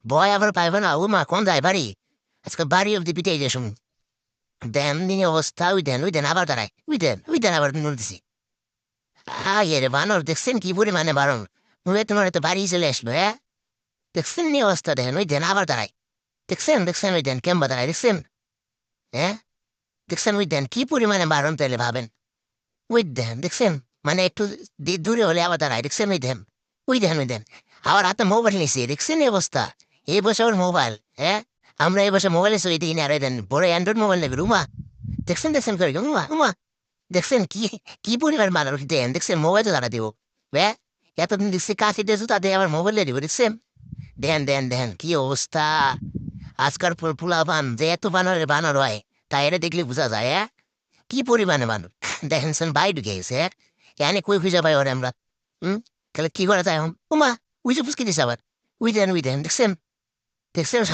ভয় আবার পাইবে না ও মা কোন যায় বাড়ি আজকে বাড়ি অব্দি পিটাই যে শুনুন দেন দিনে অবস্থা ওই দেন আবার দাঁড়ায় ওই দেন আবার নড়তেছি রে বানর দেখছেন কি পরিমাণে বারণ মুখে তোমার তো বাড়ি চলে আসলো হ্যাঁ দেখছেন নি অবস্থা দেখেন ওই দেন আবার দাঁড়ায় দেখছেন ওই দেন কেমবা দাঁড়ায় দেখছেন হ্যাঁ দেখছেন ওই দেন কি পরিমাণে বারণ তাইলে ভাবেন ওই দেন দেখছেন মানে একটু দূরে হলে আবার দাঁড়ায় দেখছেন ওই দেন আবার হাতে মোবাইল নিছি দেখছেন এই অবস্থা এই বছর ওর মোবাইল হ্যাঁ আমরা এই বছর মোবাইলে চলে দিই না আর ওই দেন বড় অ্যান্ড্রয়েড মোবাইল নেবে উমা দেখছেন করে উমা উমা দেখছেন কি কি পরিমাণ মানুষ দেন দেখছেন মোবাইল তো তারা দিব হ্যাঁ এতদিন দেখছি কাছে দিয়েছো তাদের আবার মোবাইলে দিব দেখছেন দেন কি অবস্থা আজকাল পোলা পান যে এত বানর হয় তাই এটা দেখলে বোঝা যায় হ্যাঁ কি পরিমাণে বানর দেখেন শুন বাই ঢুকে গেছে হ্যাঁ এনে কই খুঁজে পাই ওরে আমরা তাহলে কি করা যায় এখন উমা উই যে ফুসকে দিছে আবার উই দেন দেখছেন